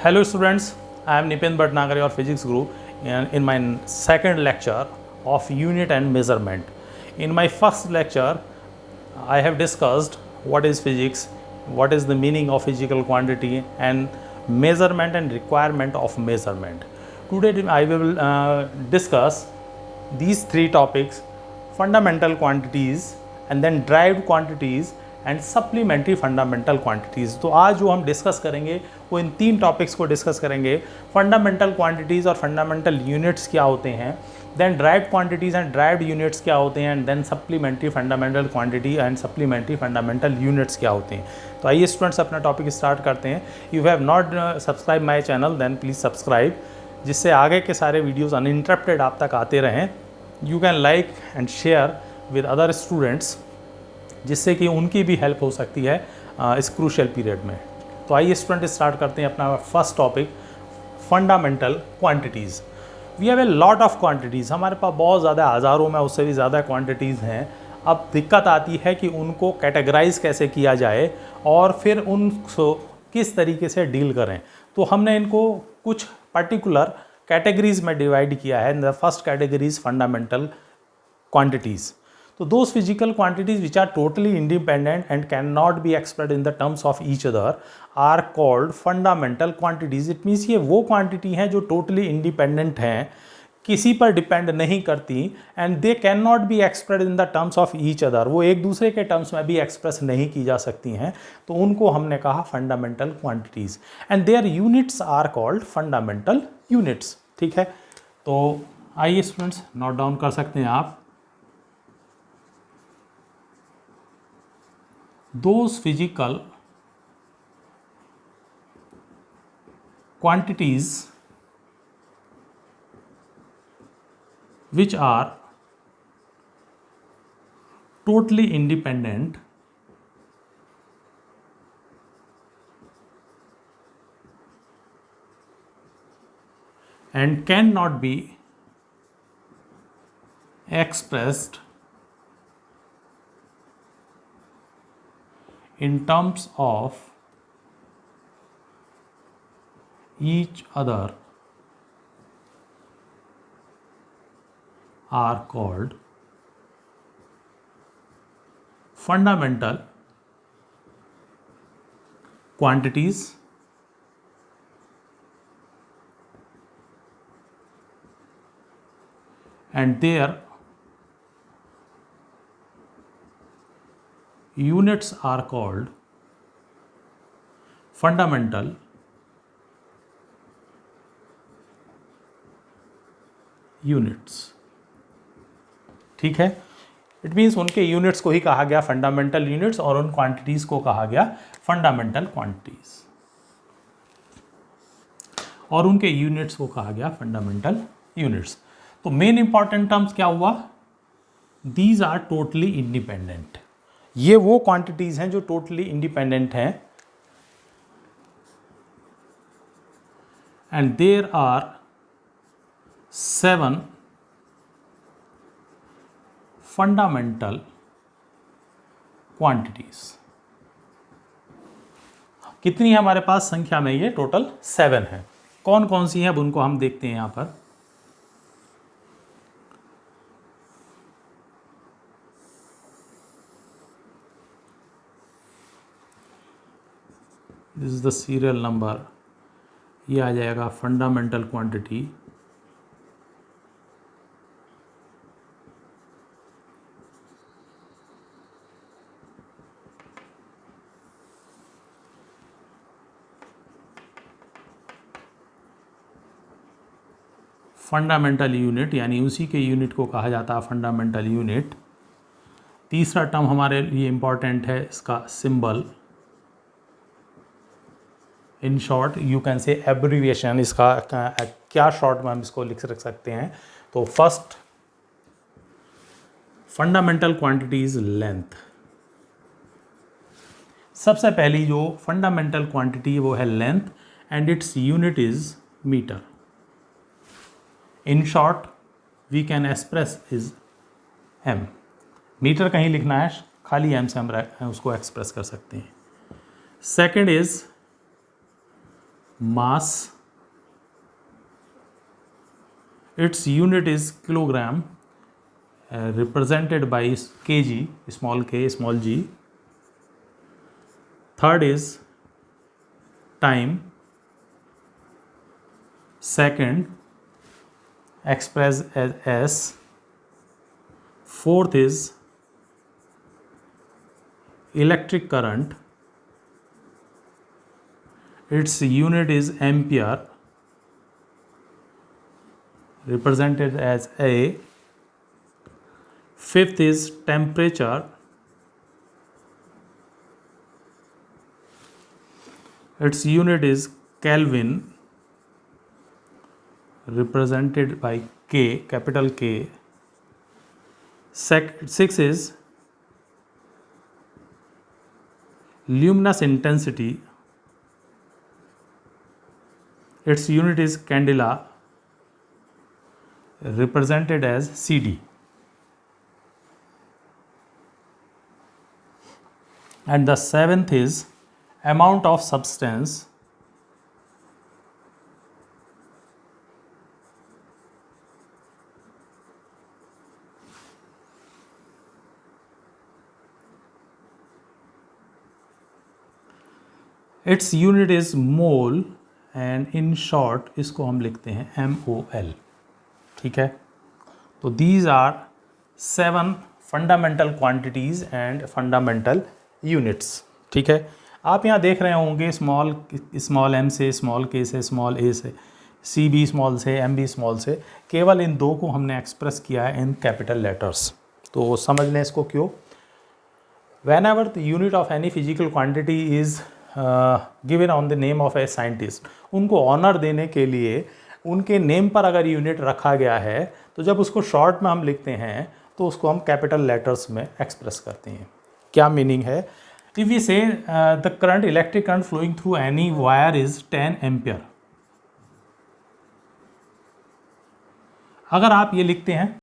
Hello students, I am Nipin Bhatnagar, your physics guru in my second lecture of unit and measurement. In my first lecture, I have discussed what is physics, what is the meaning of physical quantity and measurement and requirement of measurement. Today I will discuss these three topics: fundamental quantities and then derived quantities and supplementary fundamental quantities. तो आज जो हम discuss करेंगे वो इन तीन topics को discuss करेंगे। Fundamental quantities और फंडामेंटल यूनिट्स क्या होते हैं, then derived quantities and derived units क्या होते हैं, and then supplementary fundamental quantity and supplementary fundamental units क्या होते हैं। तो आइए स्टूडेंट्स अपना टॉपिक स्टार्ट करते हैं। You have not subscribe my channel then please subscribe, जिससे आगे के सारे वीडियोज़ अनइंटरप्टेड आप तक आते रहें। You can like and share with other students, जिससे कि उनकी भी हेल्प हो सकती है इस क्रूशियल पीरियड में। तो आइए स्टूडेंट स्टार्ट करते हैं अपना first topic, fundamental quantities. We have a lot of quantities, हमारे पास बहुत ज़्यादा, हज़ारों में उससे भी ज़्यादा क्वांटिटीज़ हैं। अब दिक्कत आती है कि उनको कैटेगराइज कैसे किया जाए और फिर उनको किस तरीके से डील करें। तो हमने इनको कुछ पर्टिकुलर कैटेगरीज में डिवाइड किया है। The first category is fundamental quantities. So those physical quantities which are totally independent and cannot be expressed in the terms of each other are called fundamental quantities. It means ये वो quantity हैं जो totally independent हैं, किसी पर depend नहीं करती, and they can not be express in the terms of each other, वो एक दूसरे के टर्म्स में भी एक्सप्रेस नहीं की जा सकती हैं। तो उनको हमने कहा fundamental quantities, and their units are called fundamental units. ठीक है, तो आइए स्टूडेंट्स नोट डाउन कर सकते हैं आप। Those physical quantities which are totally independent and cannot be expressed in terms of each other are called fundamental quantities, and their units are called fundamental units. ठीक है, इट मीन्स उनके units को ही कहा गया फंडामेंटल यूनिट्स और उन quantities को कहा गया फंडामेंटल क्वांटिटीज, और उनके यूनिट्स को कहा गया फंडामेंटल यूनिट्स। तो मेन इंपॉर्टेंट टर्म्स क्या हुआ, दीज आर टोटली इंडिपेंडेंट। ये वो क्वांटिटीज हैं जो टोटली इंडिपेंडेंट हैं, and there are 7 fundamental quantities. कितनी है हमारे पास संख्या में, ये टोटल 7 है। कौन कौन सी हैं अब उनको हम देखते हैं यहां पर। This is the serial number, ये आ जाएगा फंडामेंटल क्वांटिटी। फंडामेंटल यूनिट, यानी उसी के यूनिट को कहा जाता है फंडामेंटल यूनिट। तीसरा टर्म हमारे लिए इंपॉर्टेंट है, इसका symbol. In short you can say abbreviation, इसका क्या शॉर्ट में हम इसको लिख सकते हैं। तो first fundamental quantity is length. सबसे पहली जो फंडामेंटल क्वांटिटी है वो है length, and its unit is metre. In short we can express is M. Metre कहीं लिखना है, खाली एम से हम उसको एक्सप्रेस कर सकते हैं। Second is mass, its unit is kilogram, represented by kg, small k, small g. Third is time, second expressed as s. Fourth is electric current, its unit is ampere, represented as A. Fifth is temperature, its unit is Kelvin, represented by K, capital K. Six is luminous intensity, its unit is candela, represented as CD. And the seventh is amount of substance, its unit is mole, and in short इसको हम लिखते हैं MOL. ठीक है, तो these are 7 fundamental quantities and fundamental units. ठीक है, आप यहाँ देख रहे होंगे स्मॉल m से, स्मॉल k से, स्मॉल a से, CB स्मॉल से, MB स्मॉल से, केवल इन दो को हमने एक्सप्रेस किया है इन कैपिटल लेटर्स. तो समझ लें इसको क्यों. Whenever the unit of any physical quantity is given on the name of a scientist, उनको ऑनर देने के लिए उनके नेम पर अगर यूनिट रखा गया है तो जब उसको शॉर्ट में हम लिखते हैं तो उसको हम कैपिटल लेटर्स में एक्सप्रेस करते हैं. क्या मीनिंग है? If we say the current, electric current flowing through any wire is 10 ampere, अगर आप ये लिखते हैं